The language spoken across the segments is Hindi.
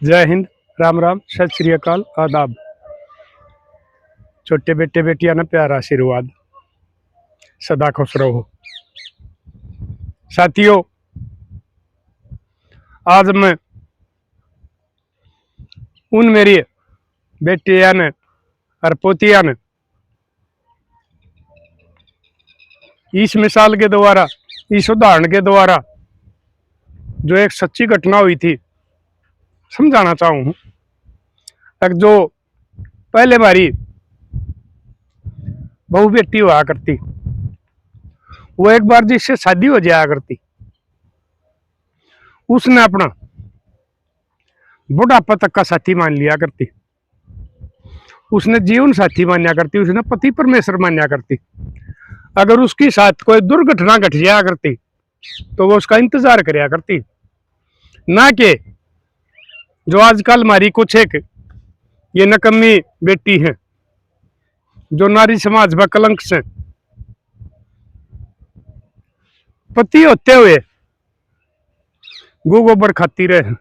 जय हिंद, राम राम, सत श्री अकाल, आदाब। छोटे बेटे बेटियां ना प्यारा आशीर्वाद, सदा खुश रहो। साथियों, आज मैं उन मेरी बेटियां ने और पोतियां ने इस मिसाल के द्वारा, इस उदाहरण के द्वारा जो एक सच्ची घटना हुई थी समझाना चाहूँ। एक जो पहले बारी बहू बेटी हुआ करती, वो एक बार जिससे शादी हो जाया करती, उसने अपना बुढ़ापा तक का साथी मान लिया करती, उसने जीवन साथी मान्या करती, उसने पति परमेश्वर मान्या करती। अगर उसके साथ कोई दुर्घटना घट जाया करती तो वो उसका इंतजार कराया करती, ना कि जो आजकल हमारी कुछ एक ये नकम्मी बेटी है जो नारी समाज व कलंक से पति होते हुए गो गोबर खाती रहे,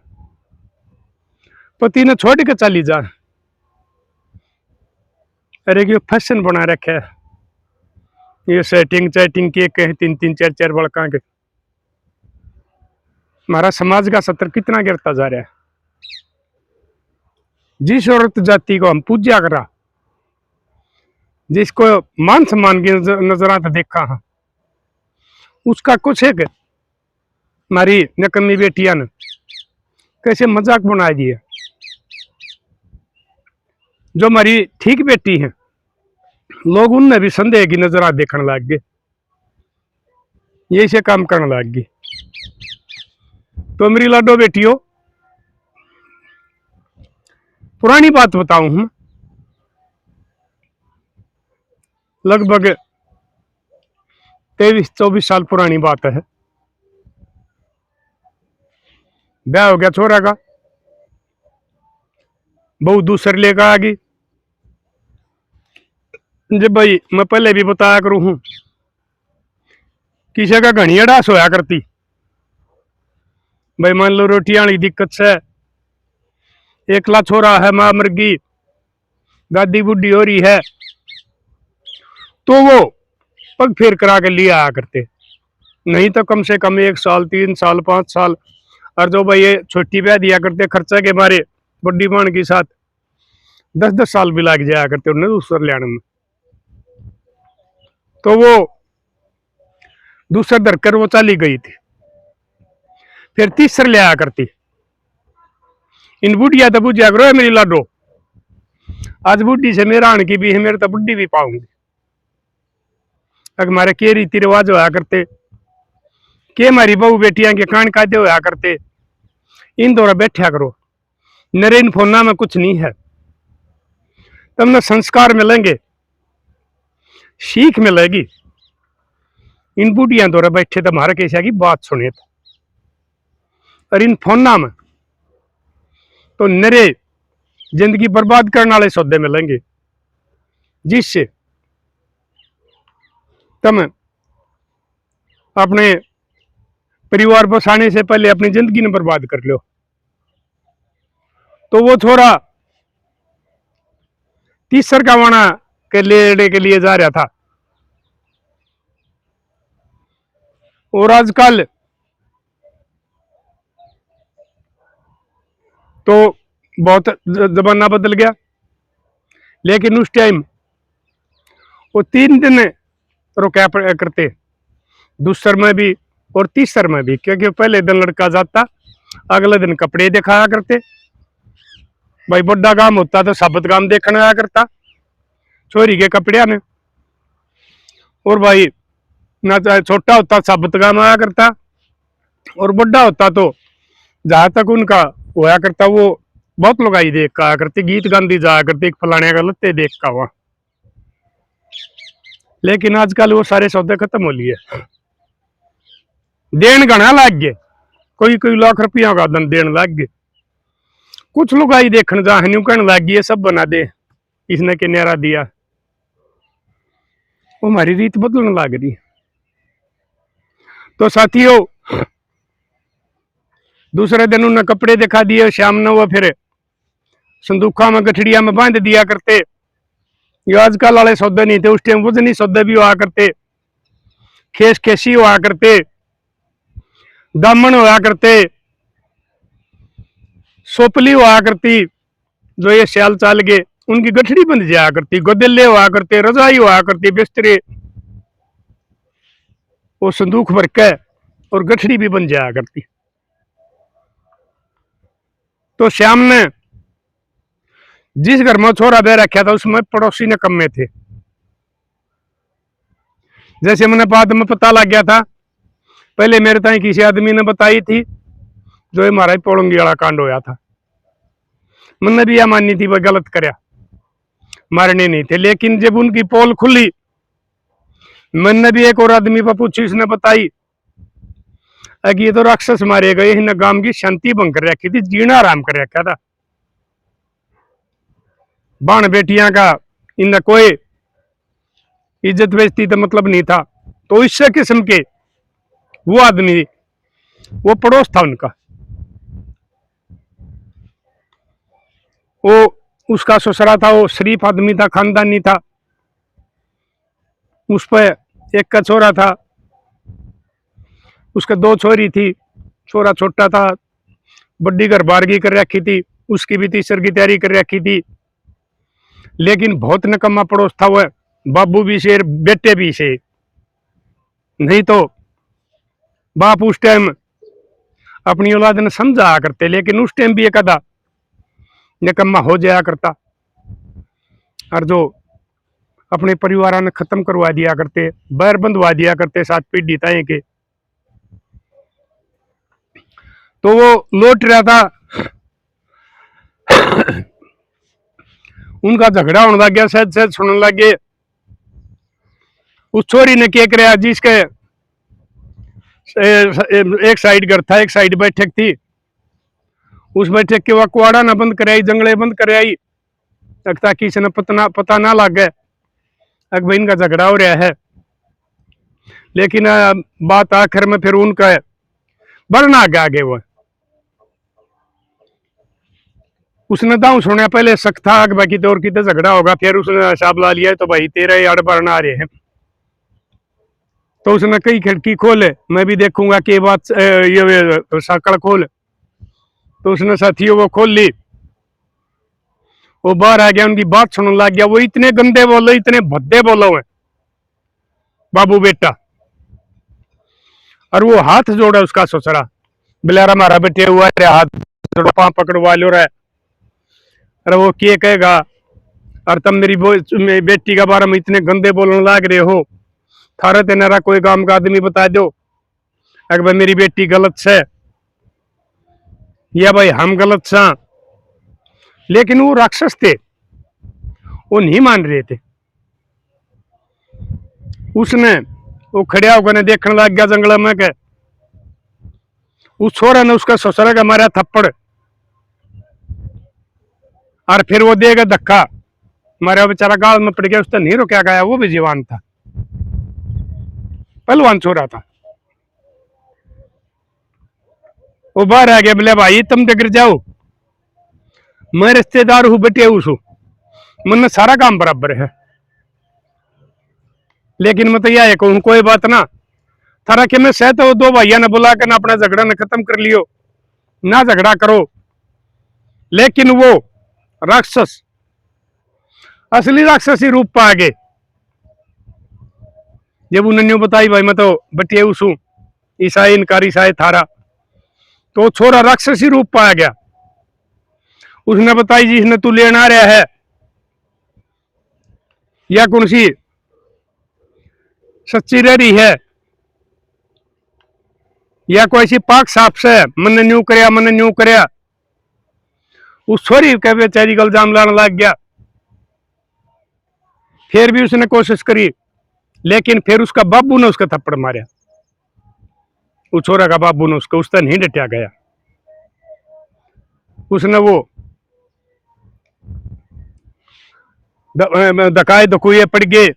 पति ने छोड़ के चली जा। अरे ये फैशन बना रखे है, ये सेटिंग चैटिंग के कहीं तीन तीन चार चार बड़का के। हमारा समाज का सत्र कितना गिरता जा रहा है। जिस औरत जाति को हम पूजा करा, जिसको मान सम्मान की नजरात देखा है, उसका कुछ एक हमारी नकम्मी बेटियां ने कैसे मजाक बना दिए। जो हमारी ठीक बेटी है, लोग उनमें भी संदेह की नजरात देखने लग गए, ये से काम करने लग गई। तो मेरी लाडो बेटियों, पुरानी बात बताऊं हम, लगभग 23-24 साल पुरानी बात है। ब्याह हो गया छोरा का, बहू दूसरे लेकर आ गई। जब भाई मैं पहले भी बताया करूं हूं, किसी का घनी अड़ास होया करती। भाई मान लो रोटी वाली दिक्कत से एकला छोरा है, मां मर गई, दादी बुढ़ी हो रही है, तो वो पग फेर करा के लिए आया करते, नहीं तो कम से कम 1 साल 3 साल 5 साल। और जो भाई ये छोटी ब्याह दिया करते खर्चा के मारे बड्डी बाण के साथ 10-10 साल भी लग जाया करते उन्हें दूसरे ले आने में। तो वो दूसरा धरकर वो चली गई थी, फिर तीसरे ले आया करती। इन बुढ़िया तो बुझिया करो है मेरी लाडो, आज बुढ़ी से मेरा आने की भी है, मेरे तो बुढ़ी भी पाऊंगी। अगर हमारे के रीति रिवाज होया करते, के हमारी बहू बेटियां के कान कायदे होया करते, इन दौरा बैठा करो। नरे इन फोना में कुछ नहीं है, तुमने संस्कार मिलेंगे, सीख मिलेगी। इन बुढ़िया दौरा बैठे तो हमारे कैसा की बात सुने तो, और इन फोना में तो नरे जिंदगी बर्बाद करने वाले सौदे मिलेंगे, जिससे तुम अपने परिवार बसाने से पहले अपनी जिंदगी ने बर्बाद कर लो। तो वो छोरा तीसर का वाणा के लेने के लिए जा रहा था, और आजकल तो बहुत जमाना बदल गया, लेकिन उस टाइम वो 3 दिन रुका करते, दूसर में भी और तीसर में भी, क्योंकि पहले दिन लड़का जाता, अगले दिन कपड़े दिखाया करते। भाई बड़ा काम होता तो साबत काम देखने आया करता छोरी के कपड़े ने, और भाई ना चाहे छोटा होता साबत काम आया करता, और बड़ा होता तो जहां तक उनका होया करता वो बहुत लोग आई देख का आया करते, गीत गांधी जाया करते, एक फलाने का लत्ते देख का वहां। लेकिन आजकल वो सारे सौदे खत्म हो लिए, देन घना लग गए, कोई कोई लाख रुपया का दन देन लग गए। कुछ लोग आई देखने जा न्यू कहने लग गई सब बना दे, इसने के न्यारा दिया। वो हमारी रीत बदलने लग रही। तो साथियों, दूसरे दिन उन्हें कपड़े दिखा दिए, शाम ने वो फिर संदूखा में गठड़िया में बांध दिया करते। ये आजकल वाले सौदे नहीं थे, उस टाइम वजनी सौदे भी हुआ करते, खेस खेसी हुआ करते, दामन हुआ करते, सोपली हुआ करती। जो ये सियाल चाल गए उनकी गठड़ी बन जाया करती, गोदले हुआ करते, रजाई हुआ करती, बिस्तरे, वो संदूक भर के और गठड़ी भी बन जाया करती। तो श्याम ने जिस घर में छोरा बह रखा था उसमें पड़ोसी ने कम में थे। जैसे मैंने बाद में पता लग गया था, पहले मेरे ताई किसी आदमी ने बताई थी, जो हमारा पोलंगी वाला कांड होया था। मैंने भी यह मानी थी वह गलत करया, मारने नहीं थे। लेकिन जब उनकी पोल खुली, मैंने भी एक और आदमी पर पूछी, उसने बताई कि ये तो राक्षस मारे गए, इन गांव की शांति भंग कर रखी थी, जीना आराम कर रखा था। बाण बेटियां का इन कोई इज्जत बेइज्जती तो मतलब नहीं था। तो इस किस्म के वो आदमी, वो पड़ोस था उनका, वो उसका ससुरा था, वो शरीफ आदमी था, खानदानी था। उस पर एक का छोरा था, उसके दो छोरी थी, छोरा छोटा था, बड्डी घर बारगी कर रखी थी, उसकी भी तीसर की तैयारी कर रखी थी। लेकिन बहुत निकम्मा पड़ोस था वह, बाबू भी शेर, बेटे भी शेर। नहीं तो बाप उस टाइम अपनी औलाद ने समझा करते, लेकिन उस टाइम भी एक आधा निकम्मा हो जाया करता, और जो अपने परिवार ने खत्म करवा दिया करते, बैर बंधवा दिया करते साथ पीढ़ी ताए के। तो वो लौट रहा था, उनका झगड़ा होने लग गया, सहज सहज सुनने लग गए। उस छोरी ने क्या कराया, जिसके एक साइड घर था, एक साइड बैठक थी, उस बैठक के वह कुआड़ा ना बंद कराई, जंगले बंद कराई, ताकि किसी ने पता ना लग गए कि भाई इनका झगड़ा हो रहा है। लेकिन बात आखिर में फिर उनका बढ़ना आगे वो, उसने दाऊ सुना पहले शक था कि बाकी तो और कितने झगड़ा होगा, फिर उसने हिसाब ला लिया तो भाई तेरा ही अड़ बढ़ना आ रहे हैं। तो उसने कई खिड़की खोले, मैं भी देखूंगा कि बात ये साकड़ खोल। तो उसने साथियों वो खोल ली, वो बाहर आ गया, उनकी बात सुनने लग गया। वो इतने गंदे बोलो, इतने भद्दे बोलो है बाबू बेटा, और वो हाथ जोड़ा उसका ससुरा, बिलारा मारा बेटे हुआ है, हाथ जोड़ा, पांव पकड़वा लो रहा है। अरे वो क्या कहेगा, और तुम मेरी बेटी के बारे में इतने गंदे बोलने लग रहे हो, थारे तेनारा कोई काम का आदमी बता दो अगर भाई मेरी बेटी गलत है या भाई हम गलत सा। लेकिन वो राक्षस थे, वो नहीं मान रहे थे। उसने वो खड़िया होकर देखने लग गया जंगल में के, उस छोरा ने उसका ससुरा का मारा थप्पड़, और फिर वो देगा धक्का, मारा बेचारा गाल में पड़ गया। उसने नहीं रोका गया, वो भी जवान था, पहलवान छोरा था। वो बाहर आ गया, बोले भाई तुम तो गिर जाओ, मैं रिश्तेदार हूं, बटे हूं, मन सारा काम बराबर है। लेकिन मैं तो यह कहूं कोई बात ना, थारा के मैं सह तो दो भाइया ने बुला कर ना अपना झगड़ा ने खत्म कर लियो, ना झगड़ा करो। लेकिन वो राक्षस असली राक्षसी रूप पा गए। जब उन्होंने बताई भाई मैं तो बटिया उसू, ईसाई इनकार ईसाई थारा, तो छोरा राक्षसी रूप पाया गया। उसने बताई जिसने तू लेना रहा है या कौन सी सच्ची रह रही है या कोई सी पाक साफ से मन न्यू करया, मन न्यू करया। उस छोरी के बेचारी का इल्जाम लाने लग गया। फिर भी उसने कोशिश करी, लेकिन फिर उसका बाबू ने उसका थप्पड़ मारा, उस छोरा का बाबू ने उसको, उससे नहीं डटा गया। उसने वो धकाए धकुए पड़ गए,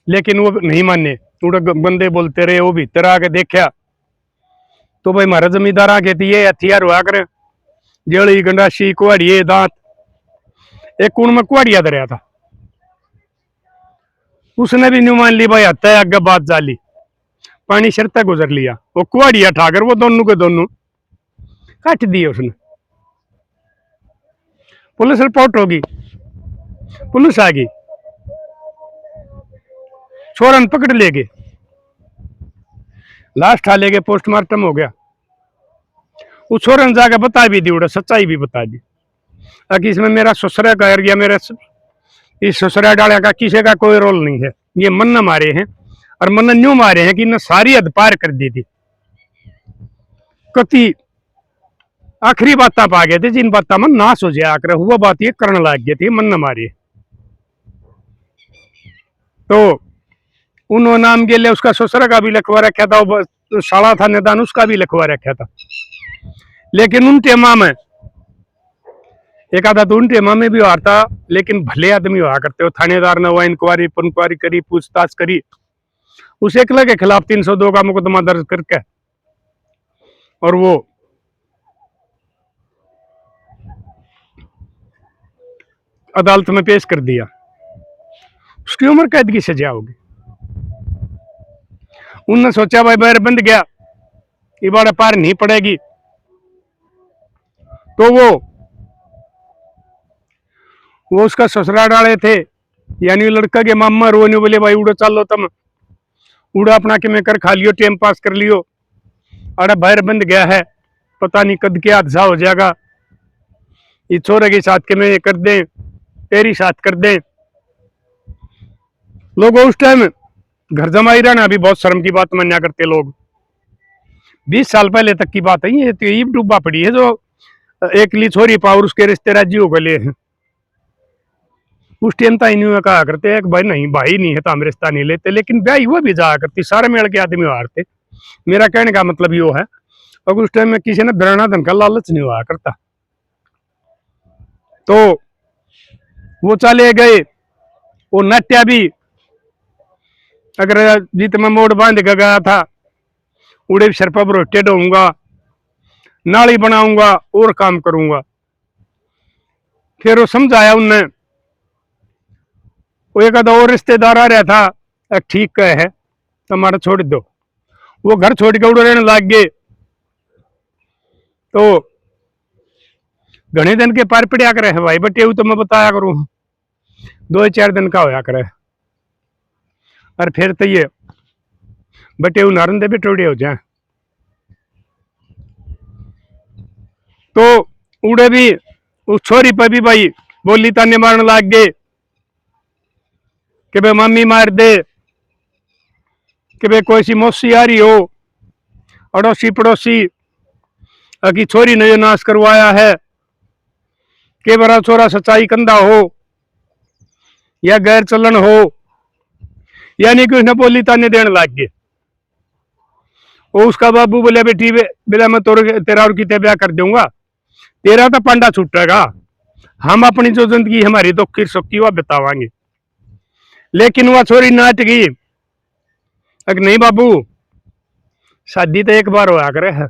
लेकिन वो नहीं माने, थोड़ा बंदे बोलते रहे। वो भीतर आके देखा तो भाई हमारा जमींदार आके थी ये हथियार हुआ करे, जेड़ी गंडासी कुआड़िए दांत, एक कुण में कुआड़िया धरिया था, उसने भी न्यू मान ली भाई हत्या आगे बात जाली, पानी सिर तक गुजर लिया, वो कुआड़िया ठाकर वो दोनों के दोनों काट दिए उसने। पुलिस रिपोर्ट होगी, पुलिस आ गई, छोरन पकड़ ले गए, लास्ट आ ले गए, पोस्टमार्टम हो गया। वो छोरन जाके बता भी दी, उड़ा सच्चाई भी बता दी कि इसमें मेरा ससुरा का गया, मेरे इस ससुरा डाले का किसी का कोई रोल नहीं है, ये मन न मारे हैं, और मन न्यू मारे हैं कि इन्हें सारी हद पार कर दी थी, कति आखिरी बात पा गए थे जिन बातों में नाश हो जाए आकर हुआ बात ये करने लग गए थे, मन न मारे। तो उन्होंने नाम के लिए उसका ससुरा का भी लिखवा रखा था, वो साला था निदान उसका भी लिखवा रखा था, लेकिन उन टेमा में एक आधा तो उन टेमा में भी हारता, लेकिन भले आदमी हुआ करते हो। थानेदार ने वह इंक्वायरी पंक्वारी करी, पूछताछ करी, उस एकला के खिलाफ 302 का मुकदमा दर्ज करके और वो अदालत में पेश कर दिया, उसकी उम्र कैद की सजा होगी। उनने सोचा भाई बैर बंद गया, इबाड़ा पार नहीं पड़ेगी, तो वो उसका ससुरा डाले थे, यानी लड़का के मामा रोने बोले भाई उड़ो चलो तुम, उड़ा अपना के में कर खा लियो, टाइम पास कर लियो, अरे बैर बंद गया है, पता नहीं कद क्या हादसा हो जाएगा, ये छोरे के साथ के में कर दें, तेरी साथ कर दें। लोग उस टाइम घर जमाई रहना भी बहुत शर्म की बात माना करते लोग। 20 साल पहले तक की बात है ये, तो ये डूबा पड़ी है जो एक ली छोरी पावर उसके रिश्ते राज्य हो गए हैं। उस टाइम तो इन कहा करते एक भाई नहीं, भाई नहीं है तो हम रिश्ता नहीं लेते, लेकिन ब्याह हुआ भी जाया करती, सारे मेल के आदमी हारते। मेरा कहने का मतलब यो है, और उस टाइम में किसी ने बिराना धन का लालच नहीं हुआ करता। तो वो चले गए, वो नट्या भी अगर जीत में मोड़ बांध के गया था, उड़े सर पर रोटे डोऊंगा, नाली बनाऊंगा और काम करूंगा। फिर वो समझाया उनने, वो एक आधा और रिश्तेदार आ रहा था, ठीक कह है तुम्हारा छोड़ दो, वो घर छोड़ के उड़ रहने लग गए। तो घने दिन के पार पड़िया करे है भाई, बटे तो मैं बताया करूं 2-4 दिन का होया करे, और फिर तो ये बटे नारन दे भी टोड़े हो जाए। तो उड़े भी उस छोरी पर भी भाई बोली ताने मारने लग गए कि भाई मम्मी मार दे, कि भाई कोई सी मौसी आ रही हो, अड़ोसी पड़ोसी की छोरी ने जो नाश करवाया है, के बड़ा छोरा सच्चाई कंधा हो या गैर चलन हो, यानी कि उसने बोली ताने देने लग गए। वो उसका बाबू बोले बेटी बेटा मैं तेरा और कितने ब्याह कर दूंगा, तेरा तो पंडा छूटेगा, हम अपनी जो जिंदगी हमारी दुखी सुखी वह बितावांगे। लेकिन वह छोरी नाच गई, नहीं बाबू शादी तो एक बार होया करे है,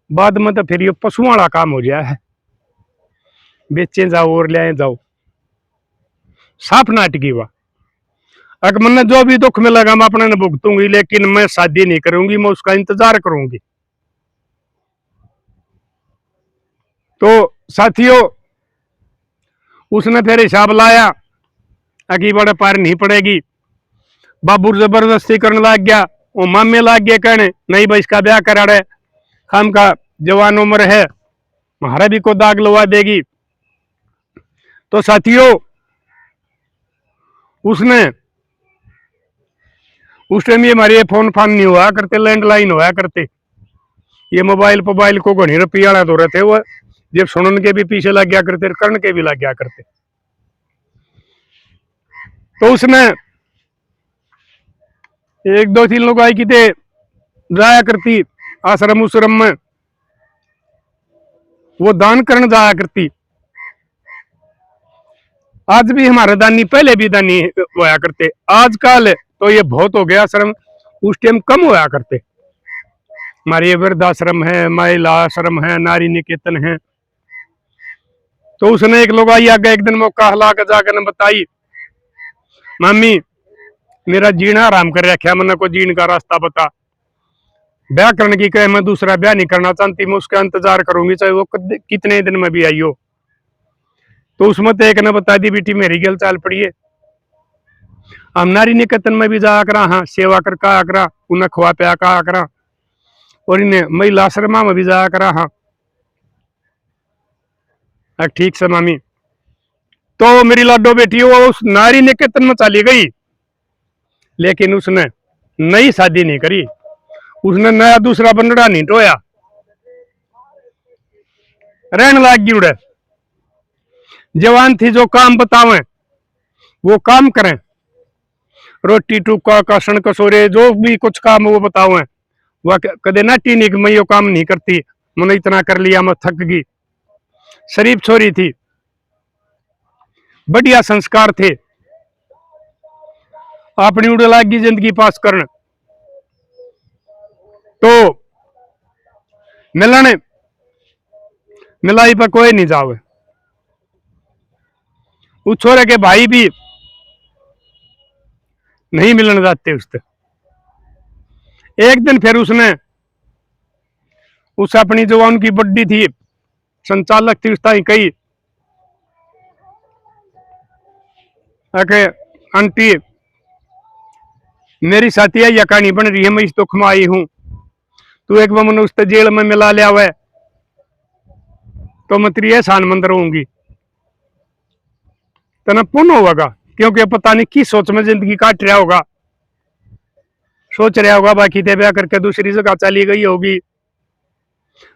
बाद में तो फिर ये पशुओं वाला काम हो गया है, बेचे जाओ और ले जाओ, साफ नाटकी हुआ। अगर मैंने जो भी दुख मिलेगा मैं अपने भुगतूंगी, लेकिन मैं शादी नहीं करूंगी, मैं उसका इंतजार करूंगी। तो साथियों उसने फिर हिसाब लाया, अगी बड़े पार नहीं पड़ेगी, बाबू जबरदस्ती करने लग गया, वो मामे लग गए कहने नहीं भाई इसका ब्याह करा रहे, हम का जवान उम्र है, हमारा भी को दाग लगा देगी। तो साथियों उसने उस टाइम ये हमारे फोन फान नहीं हुआ करते, लैंडलाइन हुआ करते, ये मोबाइल को घनी रुपये वाला तो रहते, वो जब सुनन के भी पीछे लग गया करते, कर्ण के भी लग गया करते। तो उसने 1-2-3 लोग आई कि थे जाया करती आश्रम उश्रम में, वो दान करने जाया करती। आज भी हमारे दानी, पहले भी दानी होया करते, आजकल तो ये बहुत हो गया आश्रम, उस टाइम कम होया करते। हमारे वृद्धाश्रम है, महिला आश्रम है, नारी निकेतन है। तो उसने एक लोग आई आगे एक दिन मौका हला कर जाकर ने बताई, मम्मी मेरा जीना आराम कर रखा, मैंने को जीने का रास्ता बता। ब्याह करने की कहे, मैं दूसरा ब्याह नहीं करना चाहती, मैं उसका इंतजार करूंगी चाहे वो कितने दिन में भी आई हो। तो उसमें तो एक ने बता दी, बेटी मेरी गल चाल पड़ी है, हम नारी निकेतन में भी जाया करा, हाँ सेवा कर का करा, उन्हें खुआ पिया का करा, और इन्हें महिला आश्रमा में भी जाया करा। हाँ ठीक से मामी। तो मेरी लाडो बेटी वो उस नारी निकेतन में चली गई, लेकिन उसने नई शादी नहीं करी, उसने नया दूसरा बंदड़ा नहीं टोया, रहने लाग गई उड़े। जवान थी जो काम बतावे वो काम करें, रोटी टूका कासन कसोरे जो भी कुछ काम वो बतावे, वह कदे ना टीनी कि मैं यो काम नहीं करती, मैंने इतना कर लिया मैं थक गई। शरीफ छोरी थी, बढ़िया संस्कार थे, अपनी उड़ लागी जिंदगी पास करने। तो मिलने मिलाई पर कोई नहीं जावे, उस छोरे के भाई भी नहीं मिलने जाते उससे। एक दिन फिर उसने उस अपनी जो उनकी बड्डी थी संचालक थी उसका ही कही, आंटी मेरी साथी है यह कहानी बन रही है, मैं इस दुख में आई हूं, तू एक बार उससे जेल में मिला लिया हुआ तो मैं तेरी एहसान मंद रहूंगी, तना पुण्य होगा। क्योंकि पता नहीं किस सोच में जिंदगी काट रहा होगा, सोच रहा होगा बाकी ते ब्याह करके दूसरी जगह चली गई होगी,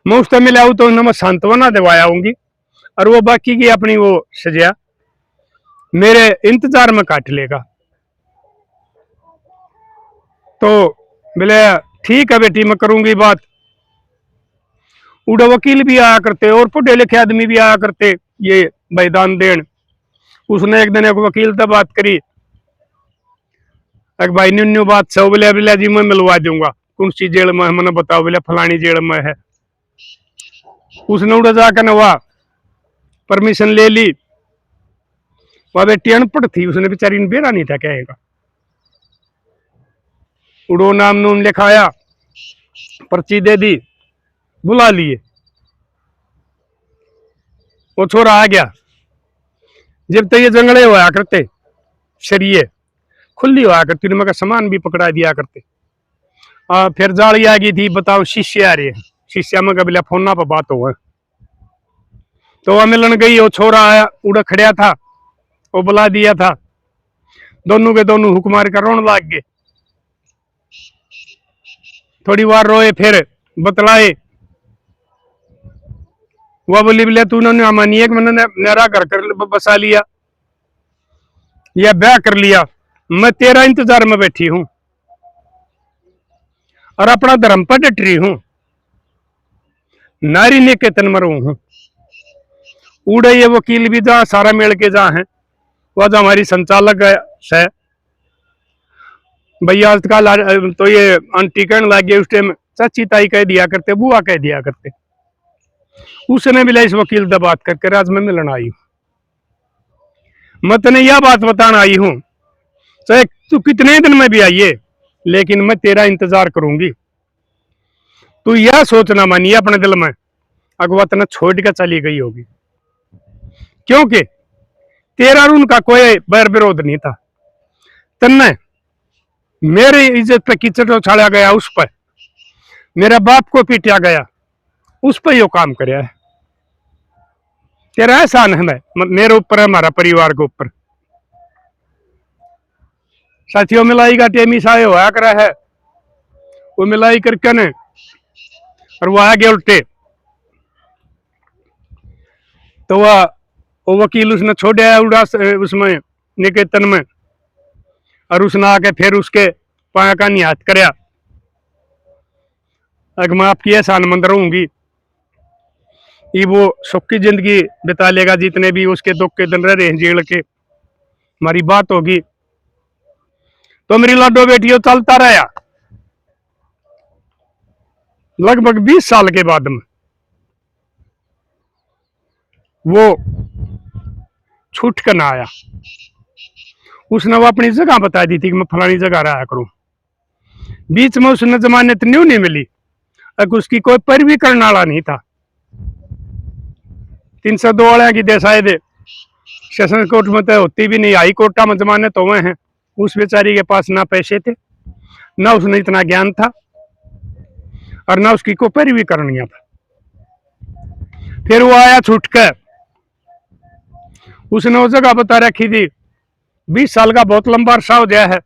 मैं उससे मिला हूं तो मैं सांत्वना दिवाया होंगी, और वो बाकी की अपनी वो सजा मेरे इंतजार में काट लेगा। तो बोले ठीक है बेटी मैं करूंगी बात। उड़े वकील भी आया करते और पढ़े लिखे आदमी भी आया करते ये बलिदान देन। उसने एक दिन एक वकील से बात करी, एक भाई न्यू बात सब बोले बोले जी मैं मिलवा दूंगा, कौन सी जेल में है मैंने बताओ, बोले फलानी जेल में है। उसने उड़े जाकर नवा परमिशन ले ली, वह बेटी अनपढ़ थी, उसने बेचारी ने बेरा नहीं था कहेगा, उड़ो नाम नून लिखाया, पर्ची दे दी, बुला लिए, वो छोरा आ गया। जब तक ये जंगले हुआ करते शरीय खुली हुआ करती, उनमें का सामान भी पकड़ा दिया करते। फिर जाली आ गई थी, बताओ शिष्य आ रहे हैं, शिष्य में कभी फोना पर बात हो, तो वह मिलन गई, वो छोरा आया उड़ा खड़िया था, वो बुला दिया था, दोनों के दोनों हुक्मार का रोन लाग गए। थोड़ी बार रोए फिर बतलाए, वह बोली बोले तूने मानी है कि मैंने मेरा घर कर बसा लिया या ब्याह कर लिया, मैं तेरा इंतजार में बैठी हूं और अपना धर्म पर डट रही हूं, नारी निकेतन में रहूं हूं। उड़े ये वकील भी जा सारा मिल के जा है, वह जो हमारी संचालक है भैया आजकल तो ये आंटी कहने लग गए, उस टाइम चाची ताई कह दिया करते, बुआ कह दिया करते। उसने मिला इस वकील से बात करके आज मैं मिलने आई हूं, मैं तेने यह बात बताना आई हूं, चाहे तू कितने दिन में भी आइए लेकिन मैं तेरा इंतजार करूंगी। तू यह सोचना मानिए अपने दिल में अगवा तना छोड़ कर चली गई होगी, क्योंकि तेरा और उनका कोई बैर विरोध नहीं था। तन्ने मेरी इज्जत पे कीचड़ उछाड़ा गया, उस पर मेरा बाप को पीटा गया, उस पर यो काम कराया है। तेरा एहसान है मेरे ऊपर, हमारा परिवार के ऊपर। साथियों मिलाई का टेमी साए होया करा है, वो मिलाई करके ने और वो आ गए उल्टे, तो वह वो वकील उसने छोड़ा उड़ा उसमें निकेतन में, और उसने आके फिर उसके पाया का निहात कराया, मैं आपकी एहसान मंद रहूंगी, ये वो सुख की जिंदगी बिता लेगा जितने भी उसके दुख के दिन रहे जेल के, हमारी बात होगी। तो मेरी लाडो बेटियों चलता रहा, लगभग 20 साल के बाद में वो छूट कर ना आया। उसने वो अपनी जगह बता दी थी कि मैं फलानी जगह रहा करूं। बीच में उसने जमानत न्यू नहीं मिली, अगर उसकी कोई पैरवी करने वाला नहीं था। 302 वाले की दे शायद सेशन कोर्ट में तो होती भी नहीं, हाई कोर्ट में जमानत हुए हैं। उस बेचारी के पास ना पैसे थे, ना उसने इतना ज्ञान था, और ना उसकी कोई पैरवी करनी था। फिर वो आया छूट कर, उसने वो जगह बता रखी थी। 20 साल का बहुत लंबा अरसा हो गया है।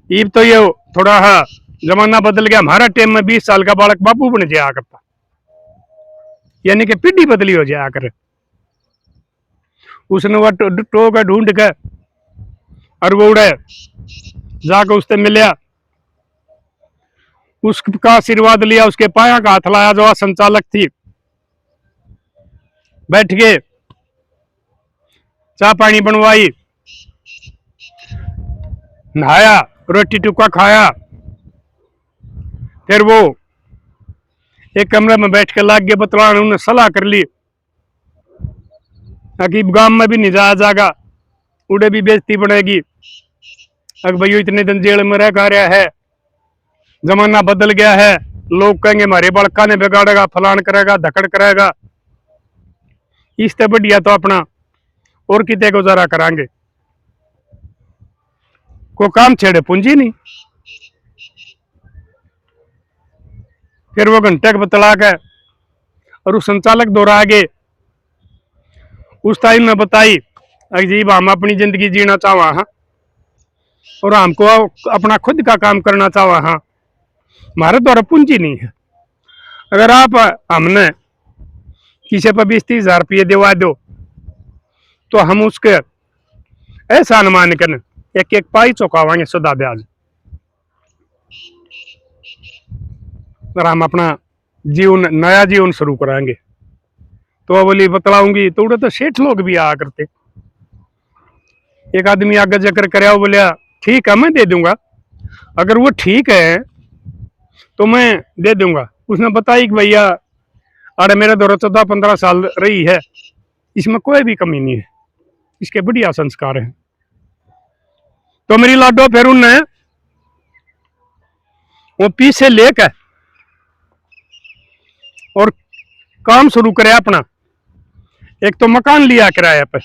ईब तो ये थोड़ा जमाना बदल गया। हमारा टाइम में 20 साल का बालक बाबू बन जाया करता, यानी कि पीढ़ी बदली हो जाया करे। उसने वह टोका ढूंढ के और वो उड़े जाकर उससे मिलिया, उसका आशीर्वाद लिया, उसके पाया का हाथ लाया जो संचालक थी। बैठ गए, चाय पानी बनवाई, नहाया, रोटी टुक्का खाया। फिर वो एक कमरे में बैठ के लाग गए बतलाने। उन्होंने सलाह कर ली कि गांव में भी नहीं जाया जाएगा, उड़े भी बेइज्जती बनेगी। अगर भाई इतने दिन जेल में रह रहा है, जमाना बदल गया है, लोग कहेंगे हमारे बड़का ने बिगाड़ेगा, फलान करेगा, धकड़ करेगा। इससे बढ़िया तो अपना और कितने गुजारा करांगे, को काम छेड़े पूंजी नहीं। फिर वो घंटे के बतला के और उस संचालक दौरा आगे उस टाइम में बताई, अजीब हम अपनी जिंदगी जीना चाहवा हाँ, और हमको अपना खुद का काम करना चाहवा हाँ, हमारे द्वारा पूंजी नहीं है। अगर आप हमने किसी पर 20-30 हजार रुपये दिवा दो तो हम उसके ऐसा अनुमान कर एक एक पाई चुकावाएंगे सुधा ब्याज, और हम अपना जीवन नया जीवन शुरू कराएंगे। तो बोली बतलाऊंगी तो उड़े तो सेठ लोग भी आया करते। एक आदमी आगे जाकर कराया, बोलिया ठीक है मैं दे दूंगा, अगर वो ठीक है तो मैं दे दूंगा। उसने बताई कि भैया अरे मेरे दौरा 14-15 साल रही है, इसमें कोई भी कमी नहीं है, इसके बढ़िया संस्कार है। तो मेरी लाडो फिर उनने वो पीछे लेकर और काम शुरू करे अपना। एक तो मकान लिया किराए पर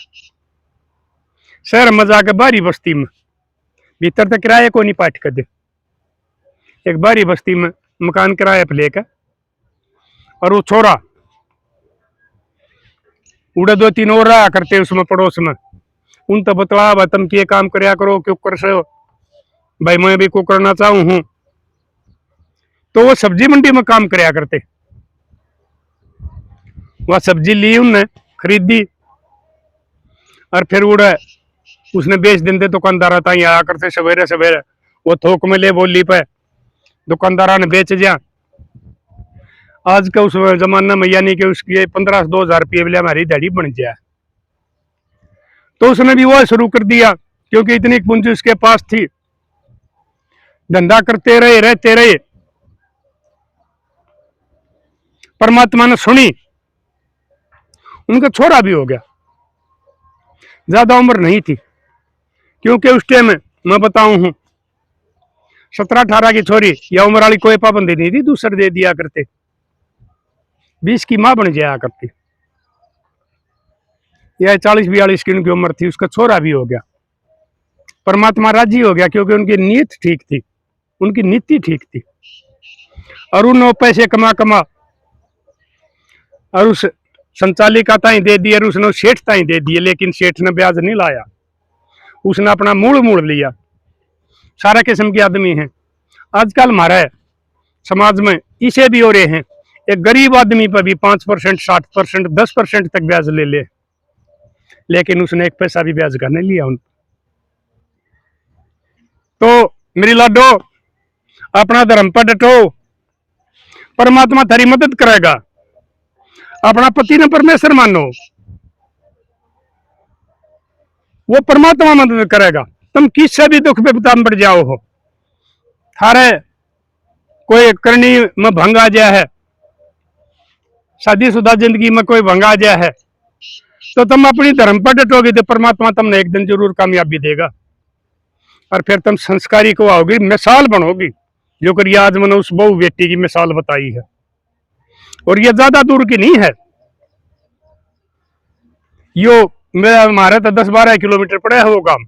शहर में जाकर बारी बस्ती में, भीतर तक किराए को नहीं पाट कर दे, एक बारी बस्ती में मकान किराए पर लेकर। और वो छोरा उड़े 2-3 और रहा करते उसमें पड़ोस में। उन तो बतला भाई तुम ये काम कराया करो, क्यों कर से हो भाई, मैं भी को करना चाहूं हूं। तो वो सब्जी मंडी में काम कराया करते। वह सब्जी ली उनने, खरीदी, और फिर उड़े उसने बेच देते दुकानदार ताई आया करते सवेरे सवेरे। वो थोक में ले बोली पे दुकानदारा ने बेच दिया। आज का उस जमाना में यानी कि उसकी 1500-2000 रुपये बोले हमारी दिहाड़ी बन जाए। तो उसने भी वो शुरू कर दिया, क्योंकि इतनी पूंजी उसके पास थी। धंधा करते रहे, रहते रहे। परमात्मा ने सुनी, उनका छोरा भी हो गया, ज्यादा उम्र नहीं थी, क्योंकि उस टाइम में मैं बताऊं हूं 17-18 की छोरी या उम्र वाली कोई पाबंदी नहीं थी, दूसरे दे दिया करते। 20 की मां बन जाया करती, या 40-42 की उनकी उम्र थी, उसका छोरा भी हो गया। परमात्मा राजी हो गया, क्योंकि उनकी नीयत ठीक थी, उनकी नीति ठीक थी। और उन पैसे कमा कमा और उस संचालिका ताई दे दिए, और उसने सेठ ताई दे दिए, लेकिन सेठ ने ब्याज नहीं लाया, उसने अपना मूल मूल लिया। सारा किस्म के आदमी हैं आजकल हमारे समाज में, इसे भी हो रहे हैं। एक गरीब आदमी पर भी 5%, 7%, 10% तक ब्याज ले ले, लेकिन उसने एक पैसा भी ब्याज का नहीं लिया उन। तो मेरी लाडो अपना धर्म पर डटो, परमात्मा तेरी मदद करेगा। अपना पति ने परमेश्वर मानो, वो परमात्मा मदद करेगा। तुम किससे भी दुख पे पड़ जाओ हो, थारे कोई करनी में भंग आ जाए है, शादीशुदा जिंदगी में कोई भंग आ जाए है, तो तुम अपनी धर्म पर डटोगे तो परमात्मा तुमने एक दिन जरूर कामयाबी देगा। और फिर तुम संस्कारी को आओगी, मिसाल बनोगी, जो कर आज मैंने उस बहु बेटी की मिसाल बताई है। और ये ज्यादा दूर की नहीं है, यो मेरा हमारे तो 10-12 किलोमीटर पड़ा है वो गांव।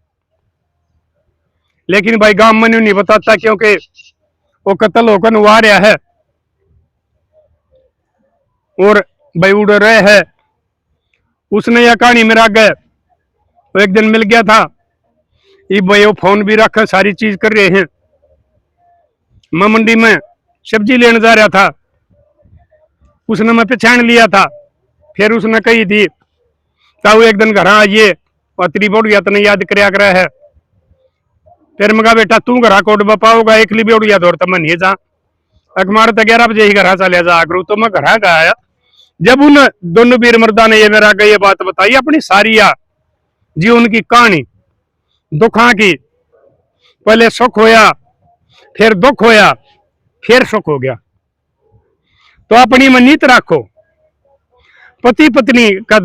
लेकिन भाई गांव मैंने नहीं बताता, क्योंकि वो कत्ल होकर हुआ रहा है और भाई उड़ रहे है। उसने यह कहानी मेरा गए, वो एक दिन मिल गया था, ये भाई वो फोन भी रखा, सारी चीज कर रहे हैं। मैं मंडी में सब्जी लेने जा रहा था, उसने मैं पहचान लिया था। फिर उसने कही थी ताऊ एक दिन घर आइए, और तेरी बोड़िया तो नहीं याद करया कर है। फिर मैं कहा बेटा तू घर कोट बपाओगा, एकली बोड़िया दौड़ तो मैं नहीं जा, अखबार तो 11 बजे ही घर चले जा करूँ। तो मैं घर आया, जब उन दोनों वीर मर्दा ने ये मेरा ये बात बताई, अपनी सारी जीवन की कहानी दुखा की, पहले सुख होया, फिर दुख होया, फिर सुख हो गया। तो अपनी में नीत रखो, पति पत्नी का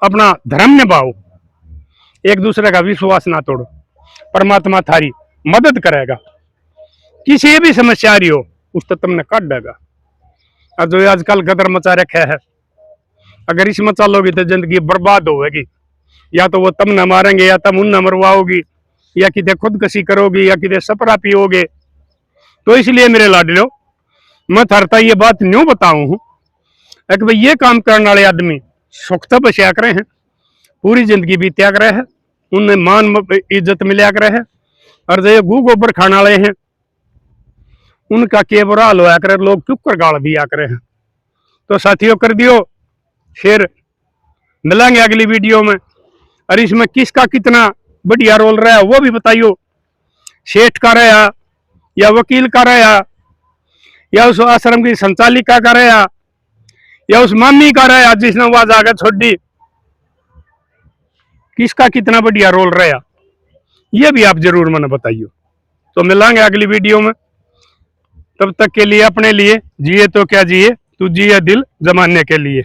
अपना धर्म निभाओ, एक दूसरे का विश्वास ना तोड़ो, परमात्मा थारी मदद करेगा। किसी भी समस्या आ रही हो उस तक तुमने काट देगा। और जो आजकल गदर मचा रखे है, अगर इसमें चलोगी तो जिंदगी बर्बाद होगी। या तो वो तुम न मारेंगे, या तुम उन न मरवाओगी, या कितने खुदकशी करोगी, या कितने सपरा पियोगे। तो इसलिए मेरे लाडलो, मैं थरता ये बात न्यू बताऊं हूं कि भाई ये काम करने वाले आदमी सुख तो बचा करे हैं, पूरी जिंदगी बीत्या करे है, उन्हें मान इज्जत मिलया करे है। और जो गू गोबर खाने वाले हैं उनका के बुरा हाल होया करे, लोग चुप कर गाल दिया करे हैं। तो साथियों कर दियो, फिर मिलेंगे अगली वीडियो में। और इसमें किसका कितना बढ़िया रोल रहा है वो भी बताइयो, सेठ का रहा या वकील का रहा, या उस आश्रम की संचालिका का रहा, या उस मामी का रहा जिसने आवाज आगे छोड़ दी, किसका कितना बढ़िया रोल रहा ये भी आप जरूर मैंने बताइयो। तो मिलेंगे अगली वीडियो में, तब तक के लिए अपने लिए जिए तो क्या जिए, तू जिए दिल जमाने के लिए।